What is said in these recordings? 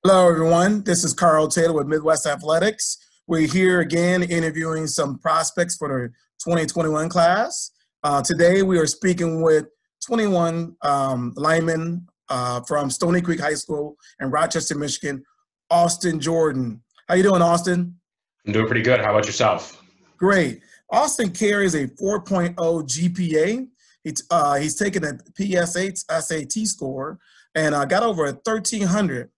Hello, everyone. This is Carl Taylor with Midwest Athletics. We're here again interviewing some prospects for the 2021 class. Today, we are speaking with 21 linemen from Stoney Creek High School in Rochester, Michigan, Austin Jordan. How you doing, Austin? I'm doing pretty good. How about yourself? Great. Austin carries a 4.0 GPA. He's taken a PS8 SAT score and got over a 1300.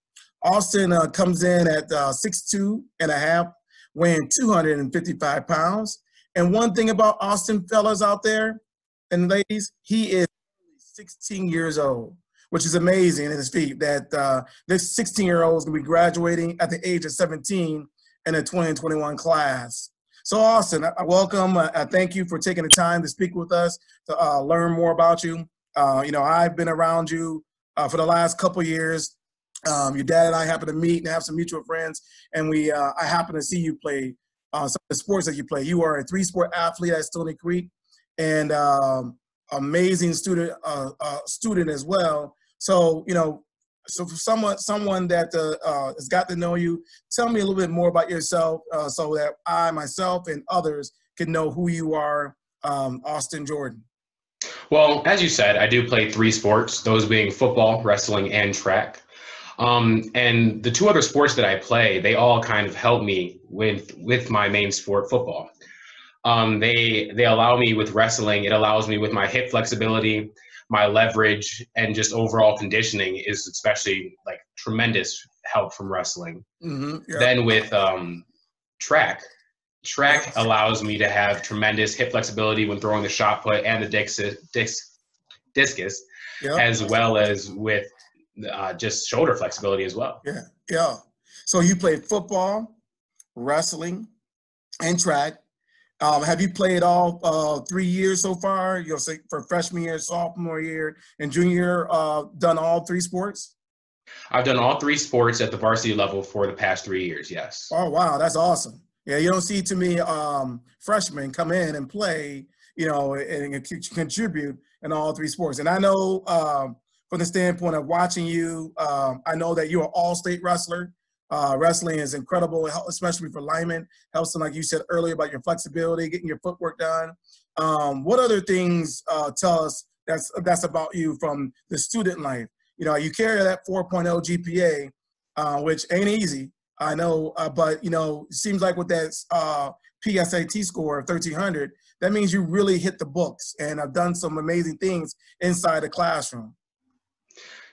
Austin comes in at 6'2" and a half, weighing 255 pounds. And one thing about Austin, fellas out there and ladies, he is 16 years old, which is amazing in his feet that this 16-year-old is going to be graduating at the age of 17 in the 2021 class. So Austin, I welcome. I thank you for taking the time to speak with us to learn more about you. I've been around you for the last couple years. Your dad and I happen to meet and have some mutual friends, and I happen to see you play some of the sports that you play. You are a three-sport athlete at Stoney Creek, and amazing student as well. So so for someone that has got to know you, tell me a little bit more about yourself, so that I myself and others can know who you are, Austin Jordan. Well, as you said, I do play three sports, those being football, wrestling, and track. And the two other sports that I play, they all kind of help me with my main sport, football. They allow me with wrestling. It allows me with my hip flexibility, my leverage, and just overall conditioning is especially like tremendous help from wrestling. Mm-hmm, yeah. Then with track allows me to have tremendous hip flexibility when throwing the shot put and the discus, Yeah. as well as with just shoulder flexibility as well. Yeah. So you played football, wrestling, and track. Have you played all 3 years so far? You'll say for freshman year, sophomore year, and junior year, done all three sports? I've done all three sports at the varsity level for the past 3 years, yes. Oh, wow, that's awesome. Yeah, you don't see too many freshmen come in and play, and contribute in all three sports. And I know from the standpoint of watching you, I know that you're an all-state wrestler. Wrestling is incredible, especially for linemen. Helps them, like you said earlier, about your flexibility, getting your footwork done. What other things tell us that's about you from the student life? You carry that 4.0 GPA, which ain't easy, I know, but it seems like with that PSAT score of 1300, that means you really hit the books and have done some amazing things inside the classroom.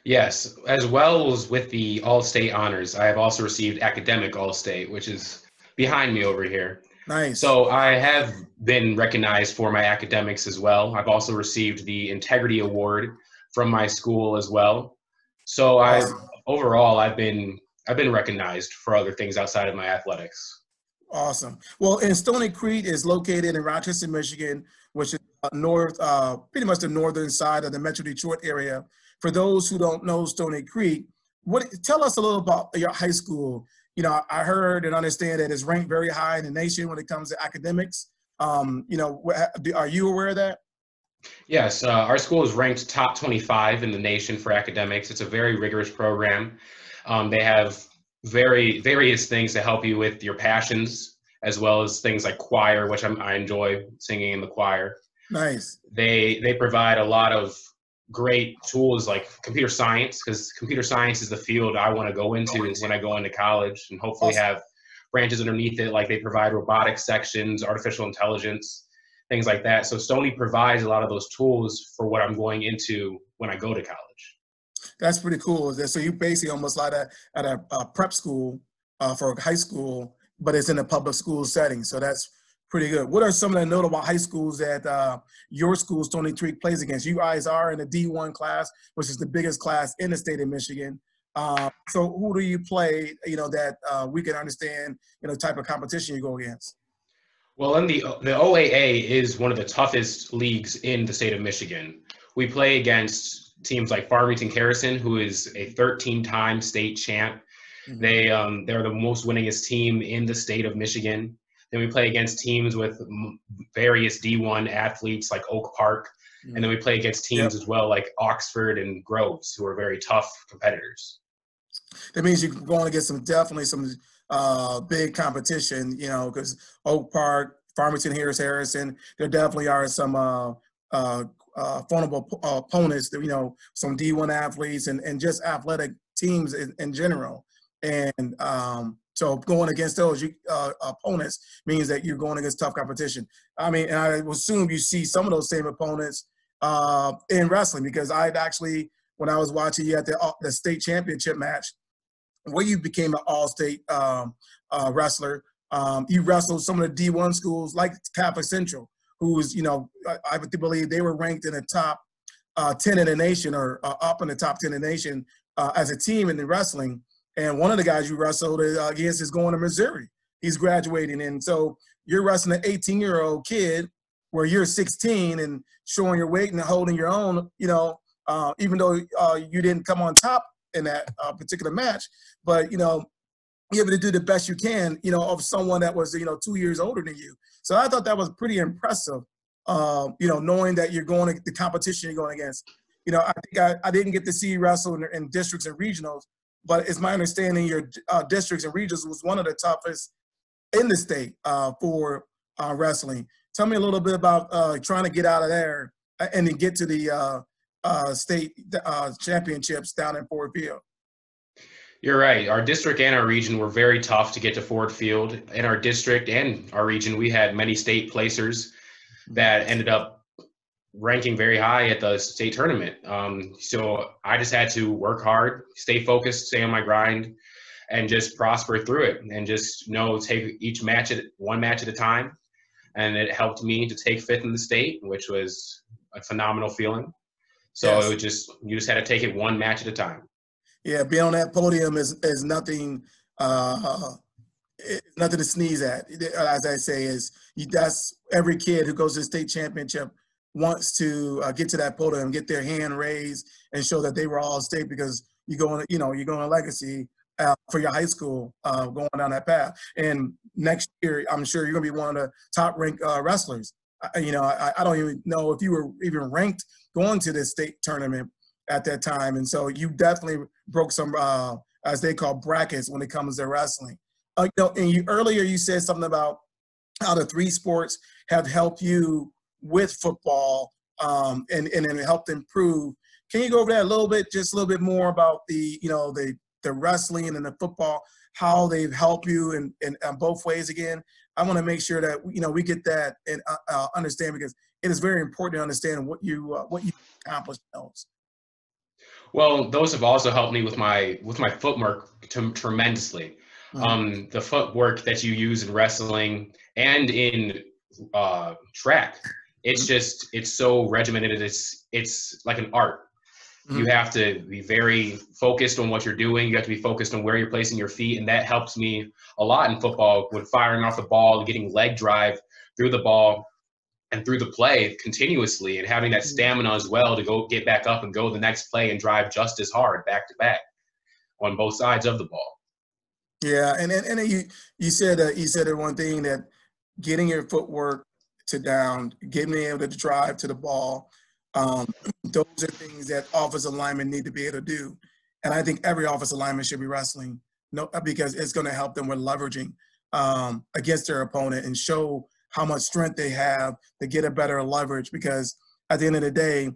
Yes, as well as with the All-State honors, I have also received academic All-State, which is behind me over here. Nice. So I have been recognized for my academics as well. I've also received the Integrity Award from my school as well. So overall, I've been recognized for other things outside of my athletics. Awesome. Well, and Stoney Creek is located in Rochester, Michigan, which is pretty much the northern side of the Metro Detroit area. For those who don't know Stoney Creek, tell us a little about your high school. I heard and understand that it's ranked very high in the nation when it comes to academics. Are you aware of that? Yes, our school is ranked top 25 in the nation for academics. It's a very rigorous program. They have various things to help you with your passions, as well as things like choir, which I enjoy singing in the choir. Nice. They provide a lot of great tools like computer science, because computer science is the field I want to go into when I go into college, and hopefully have branches underneath it. Like they provide robotics sections, artificial intelligence, things like that. So Stoney provides a lot of those tools for what I'm going into when I go to college. That's pretty cool. So you basically almost like at a prep school for high school, but it's in a public school setting. So that's pretty good. What are some of the notable high schools that your school, Stoney Creek, plays against? You guys are in the D1 class, which is the biggest class in the state of Michigan. So who do you play, that we can understand, type of competition you go against? Well, in the OAA is one of the toughest leagues in the state of Michigan. We play against teams like Farmington Harrison, who is a 13-time state champ. Mm-hmm. They're the most winningest team in the state of Michigan. Then we play against teams with various D1 athletes like Oak Park. Mm-hmm. And then we play against teams as well like Oxford and Groves, who are very tough competitors. That means you're going against definitely some big competition, you know, because Oak Park, Farmington, Harrison, there definitely are some formidable opponents, that, you know, some D1 athletes and just athletic teams in general. And so going against those opponents means that you're going against tough competition. I mean, and I assume you see some of those same opponents in wrestling, because I'd actually, when I was watching you at the state championship match, where you became an all-state wrestler, you wrestled some of the D1 schools like Catholic Central, who was, you know, I believe they were ranked in the top 10 in the nation, or up in the top 10 in the nation as a team in the wrestling. And one of the guys you wrestled against is going to Missouri. He's graduating. And so you're wrestling an 18-year-old kid where you're 16 and showing your weight and holding your own, you know, even though you didn't come on top in that particular match, but, you know, you're able to do the best you can, you know, of someone that was, you know, 2 years older than you. So I thought that was pretty impressive, you know, knowing that you're going to the competition you're going against. You know, I think I didn't get to see you wrestle in districts and regionals, but it's my understanding your districts and regionals was one of the toughest in the state for wrestling. Tell me a little bit about trying to get out of there and then get to the state championships down in Ford Field. You're right. Our district and our region were very tough to get to Ford Field. In our district and our region, we had many state placers that ended up ranking very high at the state tournament. So I just had to work hard, stay focused, stay on my grind, and just prosper through it, and just take each match one match at a time. And it helped me to take fifth in the state, which was a phenomenal feeling. So yes. You just had to take it one match at a time. Yeah, being on that podium is nothing nothing to sneeze at. As I say, that's every kid who goes to the state championship wants to get to that podium, get their hand raised, and show that they were all state, because you're going a legacy for your high school going down that path. And next year, I'm sure you're going to be one of the top ranked wrestlers. You know, I don't even know if you were even ranked going to this state tournament at that time. And so you definitely broke some, as they call, brackets when it comes to wrestling. You know, and earlier you said something about how the three sports have helped you with football and helped improve. Can you go over that a little bit, just a little bit more about the wrestling and the football, how they've helped you in both ways again? I want to make sure that, you know, we get that and understand, because it is very important to understand what you accomplished those. Well, those have also helped me with my footwork tremendously. Mm-hmm. The footwork that you use in wrestling and in track, it's so regimented. It's like an art. Mm-hmm. You have to be very focused on what you're doing. You have to be focused on where you're placing your feet, and that helps me a lot in football with firing off the ball, getting leg drive through the ball and through the play continuously, and having that stamina as well to go get back up and go the next play and drive just as hard back to back on both sides of the ball. Yeah, and you said one thing, that getting your footwork down, getting able to drive to the ball, those are things that offensive linemen need to be able to do. And I think every offensive lineman should be wrestling, because it's going to help them with leveraging against their opponent and show how much strength they have to get a better leverage, because at the end of the day,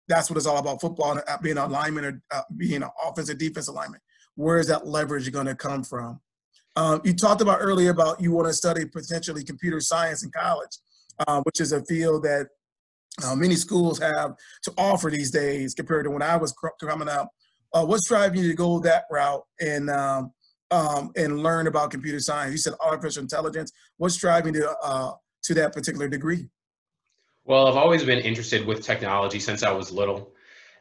that's what it's all about, football, being a lineman or being an offensive, defensive lineman. Where is that leverage going to come from? You talked about earlier about you want to study potentially computer science in college, which is a field that many schools have to offer these days compared to when I was coming up. What's driving you to go that route and learn about computer science? You said artificial intelligence. What's driving you to that particular degree? Well, I've always been interested with technology since I was little.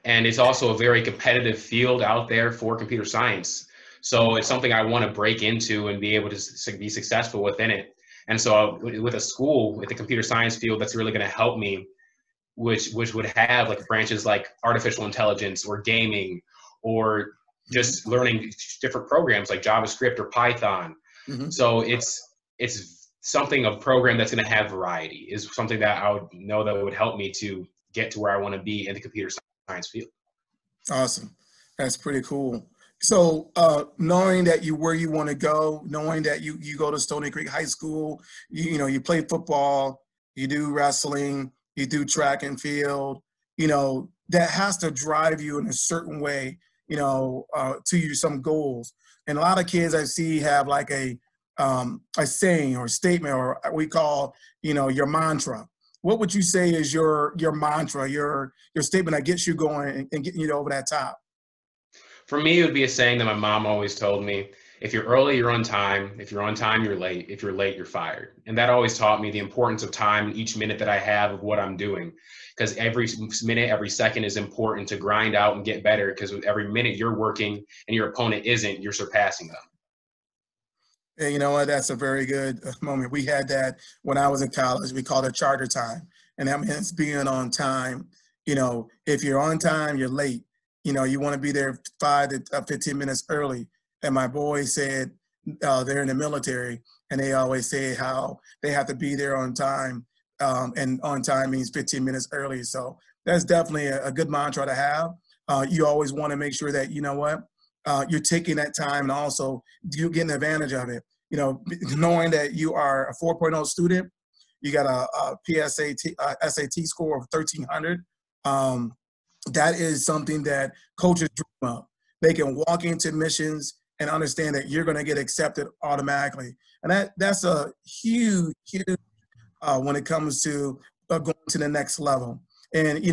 And it's also a very competitive field out there for computer science. So it's something I want to break into and be able to be successful within it. And so with a school, with the computer science field, that's really going to help me, which would have like branches like artificial intelligence or gaming, or just learning different programs like JavaScript or Python. Mm-hmm. So it's something, a program that's going to have variety, is something that I would know that would help me to get to where I want to be in the computer science field. Awesome. That's pretty cool. So knowing that where you want to go, knowing that you go to Stoney Creek High School, you play football, you do wrestling, you do track and field, that has to drive you in a certain way, to some goals. And a lot of kids I see have like a saying or statement, or we call, your mantra. What would you say is your mantra, your statement that gets you going and getting you over that top? For me, it would be a saying that my mom always told me: if you're early, you're on time. If you're on time, you're late. If you're late, you're fired. And that always taught me the importance of time, each minute that I have of what I'm doing. Because every minute, every second is important to grind out and get better. Because with every minute you're working and your opponent isn't, you're surpassing them. And you know what? That's a very good moment. We had that when I was in college. We called it charter time. And that means being on time. If you're on time, you're late. You want to be there 5 to 15 minutes early. And my boys said they're in the military, and they always say how they have to be there on time. And on time means 15 minutes early. So that's definitely a good mantra to have. You always want to make sure that, you're taking that time and also you're getting advantage of it. Knowing that you are a 4.0 student, you got a SAT score of 1,300. That is something that coaches dream of. They can walk into missions and understand that you're going to get accepted automatically. And that's a huge when it comes to going to the next level. And,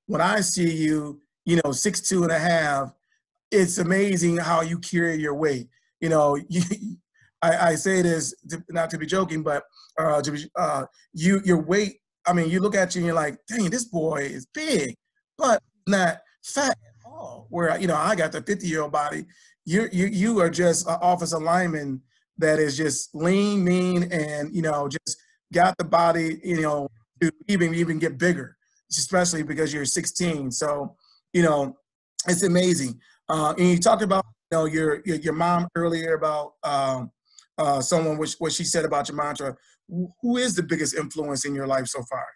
when I see you, 6'2" and a half, it's amazing how you carry your weight. I say this not to be joking, but your weight. I mean, you look at you and you're like, dang, this boy is big, but not fat at all. Where I got the 50-year-old body. You are just an offensive lineman that is just lean, mean, and just got the body to even get bigger, especially because you're 16. So it's amazing. And you talked about your mom earlier about someone what she said about your mantra. Who is the biggest influence in your life so far?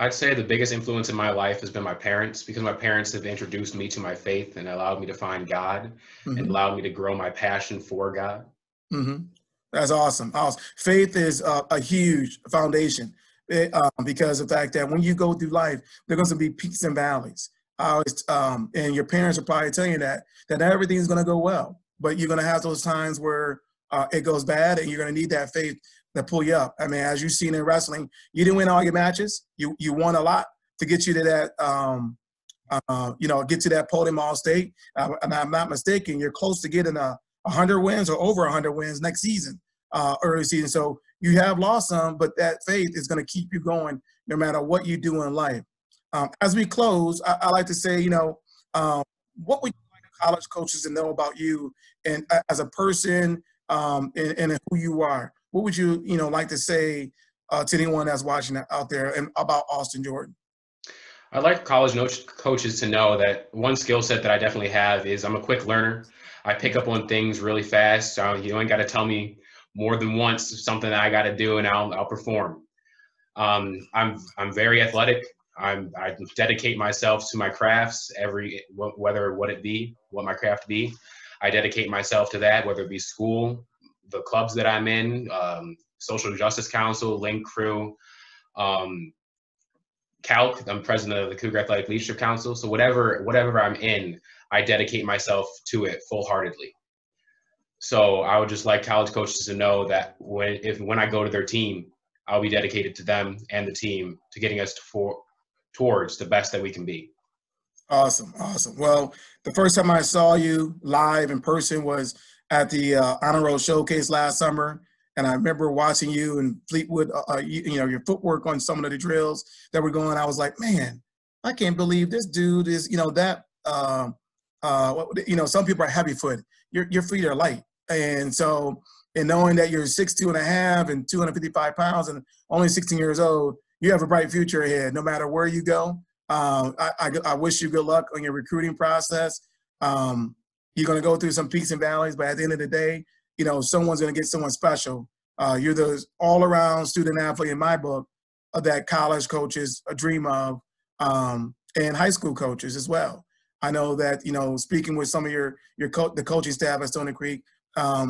I'd say the biggest influence in my life has been my parents, because my parents have introduced me to my faith and allowed me to find God and Mm-hmm. allowed me to grow my passion for God. Mm-hmm. That's awesome. Awesome. Faith is a huge foundation because of the fact that when you go through life, there are going to be peaks and valleys. And your parents are probably telling you that not everything's going to go well, but you're going to have those times where it goes bad, and you're going to need that faith to pull you up. I mean, as you've seen in wrestling, you didn't win all your matches. You won a lot to get you to that, get to that podium AllState. And I'm not mistaken, you're close to getting 100 wins or over 100 wins next season, early season. So you have lost some, but that faith is going to keep you going no matter what you do in life. As we close, I like to say, what would you like college coaches to know about you and as a person, and who you are? What would you, like to say to anyone that's watching out there and about Austin Jordan? I'd like college coaches to know that one skill set that I definitely have is I'm a quick learner. I pick up on things really fast. So you ain't got to tell me more than once something that I got to do, and I'll perform. I'm very athletic. I dedicate myself to my crafts whether what my craft be. I dedicate myself to that, whether it be school, the clubs that I'm in, Social Justice Council, Link Crew, Calc. I'm president of the Cougar Athletic Leadership Council. So whatever I'm in, I dedicate myself to it full-heartedly. So I would just like college coaches to know that when I go to their team, I'll be dedicated to them and the team to getting us towards the best that we can be. Awesome. Awesome. Well, the first time I saw you live in person was at the Honor Roll Showcase last summer. And I remember watching you in Fleetwood, your footwork on some of the drills that were going. I was like, man, I can't believe this dude is, some people are heavy foot. Your feet are light. And so, and knowing that you're 6'2" and a half and 255 pounds and only 16 years old, you have a bright future ahead, no matter where you go. I wish you good luck on your recruiting process. You're going to go through some peaks and valleys, but at the end of the day, someone's going to get someone special. You're the all-around student athlete in my book that college coaches dream of, and high school coaches as well. I know that, speaking with some of the coaching staff at Stoney Creek,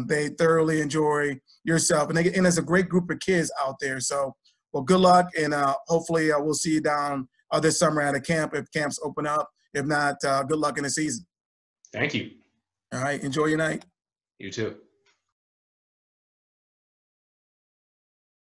they thoroughly enjoy yourself, and it's a great group of kids out there. So, well, good luck, and hopefully we'll see you down this summer at a camp if camps open up. If not, good luck in the season. Thank you. All right. Enjoy your night. You too.